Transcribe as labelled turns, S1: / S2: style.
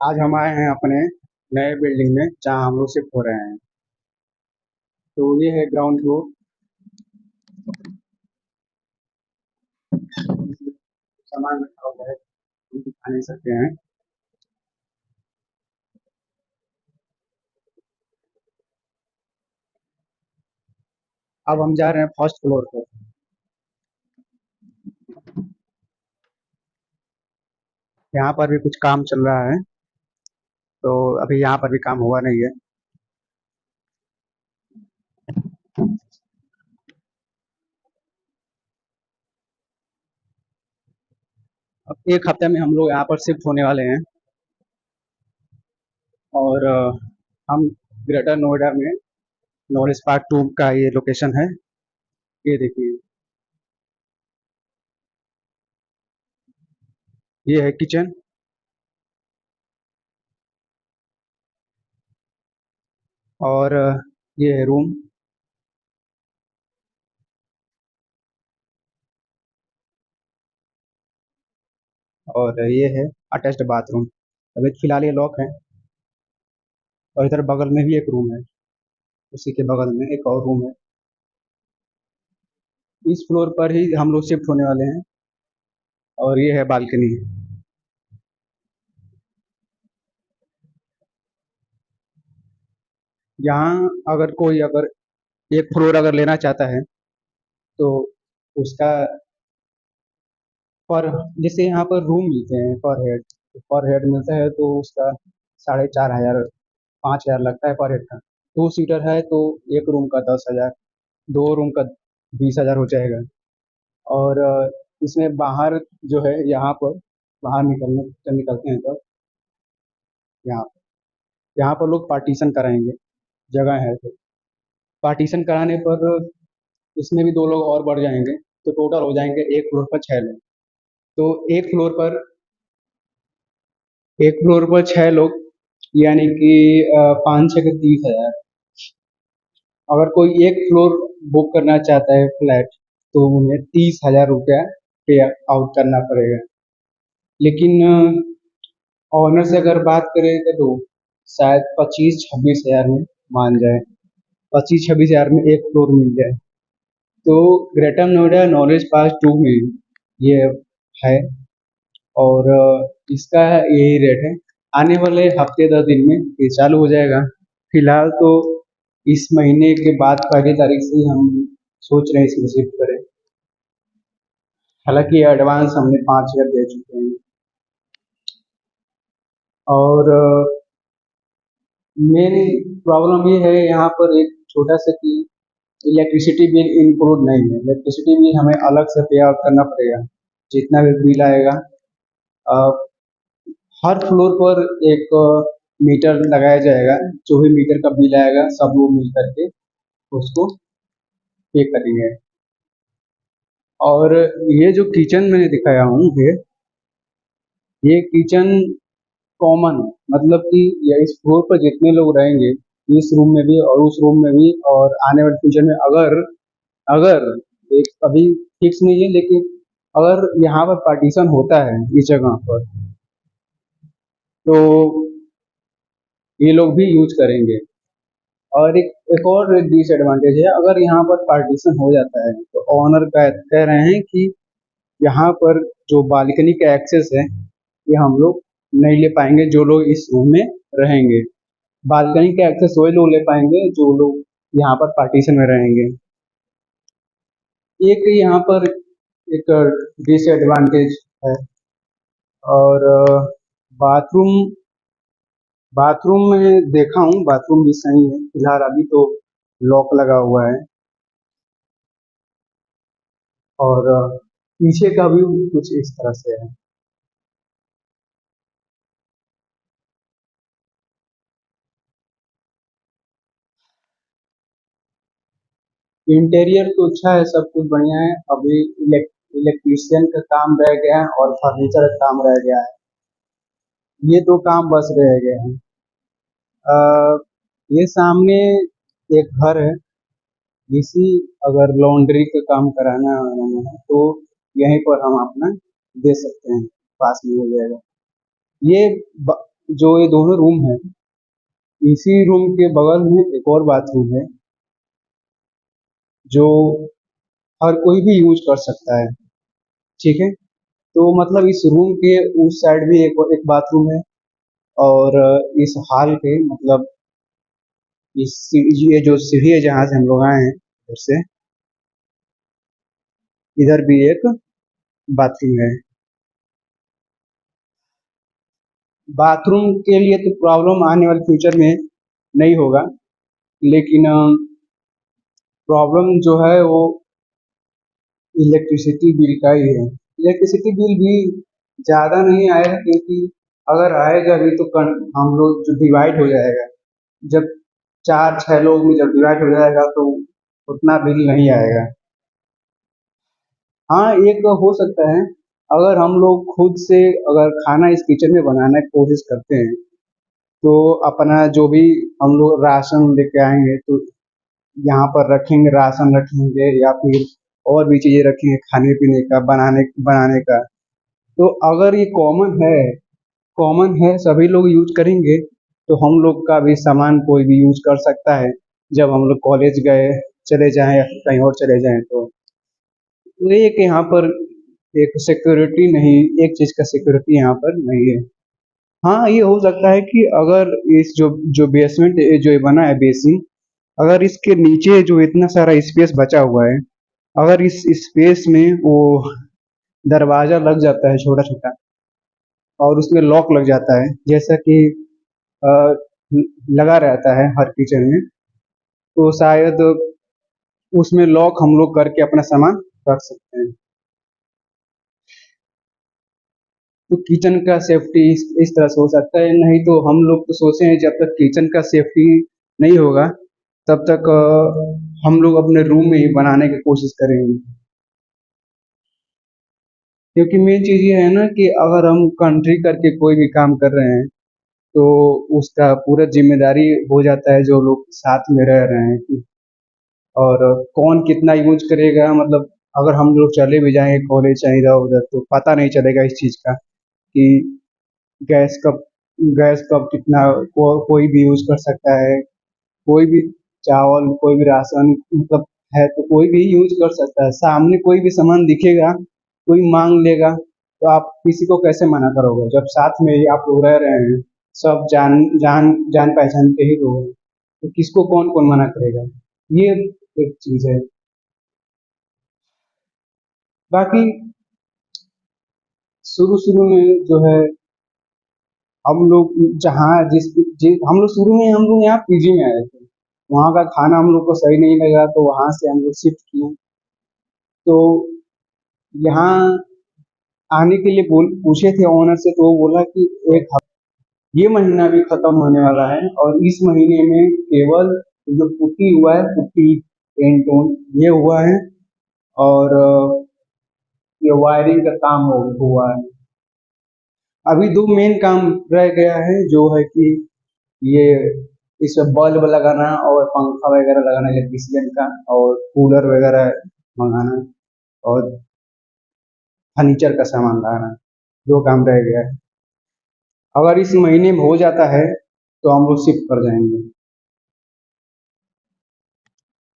S1: आज हम आए हैं अपने नए बिल्डिंग में जहाँ हम लोग शिफ्ट हो रहे हैं। तो ये है ग्राउंड फ्लोर। सामान रखा हुआ है, हम दिखा नहीं सकते हैं। अब हम जा रहे हैं फर्स्ट फ्लोर पर। यहाँ पर भी कुछ काम चल रहा है, तो अभी यहाँ पर भी काम हुआ नहीं है। अब एक हफ्ते में हम लोग यहाँ पर शिफ्ट होने वाले हैं। और हम ग्रेटर नोएडा में नॉलेज पार्क 2 का ये लोकेशन है। ये देखिए, ये है किचन। और ये है रूम। और ये है अटैच्ड बाथरूम। अभी फिलहाल ये लॉक है। और इधर बगल में भी एक रूम है, उसी के बगल में एक और रूम है। इस फ्लोर पर ही हम लोग शिफ्ट होने वाले हैं। और ये है बालकनी। यहाँ अगर कोई अगर एक फ्लोर अगर लेना चाहता है तो उसका पर जैसे यहाँ पर रूम मिलते हैं पर हेड मिलता है तो उसका 4,500 5,000 लगता है पर हेड का। 2 सीटर है तो एक रूम का 10,000, 2 रूम का 20,000 हो जाएगा। और इसमें बाहर जो है यहाँ पर बाहर निकलने जब निकलते हैं तो यहाँ यहाँ पर लोग पार्टीशन कराएंगे, जगह है तो पार्टीशन कराने पर इसमें भी 2 लोग और बढ़ जाएंगे, तो टोटल हो जाएंगे एक फ्लोर पर 6 लोग। तो एक फ्लोर पर 6 लोग, यानी कि 5 6 के 30,000। अगर कोई एक फ्लोर बुक करना चाहता है फ्लैट तो उन्हें 30,000 रुपया पे आउट करना पड़ेगा। लेकिन ऑनर से अगर बात करें तो शायद 25 26 हज़ार में मान जाए, 25 26 हज़ार में एक फ्लोर मिल जाए। तो ग्रेटर नोएडा नॉलेज पार्क 2 में ये है। और इसका यही रेट है। आने वाले हफ्ते 10 दिन में ये चालू हो जाएगा। फिलहाल तो इस महीने के बाद 1 तारीख से ही हम सोच रहे हैं इसमें शिफ्ट करें। हालांकि एडवांस हमने 5,000 दे चुके हैं। और मेन प्रॉब्लम ये है यहाँ पर एक छोटा सा कि इलेक्ट्रिसिटी बिल इंक्लूड नहीं है। इलेक्ट्रिसिटी बिल हमें अलग से पे आउट करना पड़ेगा, जितना भी बिल आएगा। अ, हर फ्लोर पर एक मीटर लगाया जाएगा। जो भी मीटर का बिल आएगा सब लोग मिल करके उसको पे करेंगे। और ये जो किचन मैंने दिखाया हूँ, ये किचन कॉमन है। मतलब कि ये इस फ्लोर पर जितने लोग रहेंगे, इस रूम में भी और उस रूम में भी और आने वाले फ्यूचर में, अगर अगर एक अभी फिक्स नहीं है, लेकिन अगर यहाँ पर पार्टीशन होता है इस जगह पर तो ये लोग भी यूज करेंगे। और एक और डिसएडवांटेज है, अगर यहाँ पर पार्टीशन हो जाता है तो ऑनर कह रहे हैं कि यहाँ पर जो बालकनी का एक्सेस है ये हम लोग नहीं ले पाएंगे जो लोग इस रूम में रहेंगे। बालकनी का एक्सेस वही लोग ले पाएंगे जो लोग यहाँ पर पार्टीशन में रहेंगे। एक यहाँ पर एक डिसएडवांटेज है। और बाथरूम बाथरूम में देखा हूँ, बाथरूम भी सही है। फिलहाल अभी तो लॉक लगा हुआ है। और पीछे का व्यू कुछ इस तरह से है। इंटीरियर तो अच्छा है, सब कुछ बढ़िया है। अभी इलेक्ट्रीशियन का काम रह गया है और फर्नीचर का काम रह गया है। ये 2 काम बस रह गए हैं। ये सामने एक घर है, इसी अगर लॉन्ड्री का काम कराना है तो यहीं पर हम अपना दे सकते हैं, पास में हो जाएगा। ये जो ये दोनों रूम है, इसी रूम के बगल में एक और बाथरूम है जो हर कोई भी यूज कर सकता है। ठीक है, तो मतलब इस रूम के उस साइड भी एक बाथरूम है, और इस हॉल पे मतलब ये जो सीढ़ी है जहाँ से हम लोग आए हैं उधर से इधर भी एक बाथरूम है। बाथरूम के लिए तो प्रॉब्लम आने वाले फ्यूचर में नहीं होगा, लेकिन प्रॉब्लम जो है वो इलेक्ट्रिसिटी बिल का ही है। इलेक्ट्रिसिटी बिल भी ज़्यादा नहीं आएगा, क्योंकि अगर आएगा भी तो हम लोग जो डिवाइड हो जाएगा, जब चार छह लोग में जब डिवाइड हो जाएगा तो उतना बिल नहीं आएगा। हाँ, एक हो सकता है, अगर हम लोग खुद से अगर खाना इस किचन में बनाने की कोशिश करते हैं, तो अपना जो भी हम लोग राशन लेके आएंगे तो यहाँ पर रखेंगे, राशन रखेंगे या फिर और भी चीज़ें रखेंगे खाने पीने का, बनाने बनाने का। तो अगर ये कॉमन है सभी लोग यूज करेंगे, तो हम लोग का भी सामान कोई भी यूज कर सकता है। जब हम लोग कॉलेज गए चले जाएं या फिर कहीं और चले जाएं, तो ये कि यहाँ पर एक सिक्योरिटी नहीं, एक चीज़ का सिक्योरिटी यहाँ पर नहीं है। हाँ, ये हो सकता है कि अगर इस जो जो बेसमेंट जो ये बना है बेसिन, अगर इसके नीचे जो इतना सारा स्पेस बचा हुआ है, अगर इस स्पेस में वो दरवाजा लग जाता है छोटा छोटा, और उसमें लॉक लग जाता है जैसा कि अ, लगा रहता है हर किचन में, तो शायद उसमें लॉक हम लोग करके अपना सामान रख सकते हैं। तो किचन का सेफ्टी इस तरह से हो सकता है। नहीं तो हम लोग तो सोचे हैं जब तक किचन का सेफ्टी नहीं होगा तब तक हम लोग अपने रूम में ही बनाने की कोशिश करेंगे। क्योंकि मेन चीज़ ये है ना कि अगर हम कंट्री करके कोई भी काम कर रहे हैं, तो उसका पूरा जिम्मेदारी हो जाता है जो लोग साथ में रह रहे हैं कि, और कौन कितना यूज करेगा, मतलब अगर हम लोग चले भी जाएंगे कॉलेज या इधर उधर तो पता नहीं चलेगा इस चीज़ का कि गैस कब गैस कब कितना कोई भी यूज कर सकता है। कोई भी चावल, कोई भी राशन मतलब है तो कोई भी यूज कर सकता है। सामने कोई भी सामान दिखेगा, कोई मांग लेगा, तो आप किसी को कैसे मना करोगे जब साथ में ही आप लोग रह रहे हैं। सब जान जान जान पहचान के ही लोग हैं, तो किसको कौन कौन मना करेगा। ये एक चीज है। बाकी शुरू शुरू में जो है हम लोग जहाँ हम लोग शुरू में हम लोग यहाँ पीजी में आए थे। वहाँ का खाना हम लोग को सही नहीं लगा, तो वहाँ से हम लोग शिफ्ट किए। तो यहाँ आने के लिए पूछे थे ऑनर से, तो वो बोला कि ये महीना भी खत्म होने वाला है और इस महीने में केवल जो पुट्टी हुआ है, पुट्टी पेंट ये हुआ है, और ये वायरिंग का काम हुआ है। अभी दो मेन काम रह गया है, जो है कि ये इसमें बल्ब लगाना और पंखा वगैरह लगाना इलेक्ट्रिशियन का, और कूलर वगैरह मंगाना, और फर्नीचर का सामान लाना। दो काम रह गया है। अगर इस महीने में हो जाता है तो हम लोग शिफ्ट कर जाएंगे।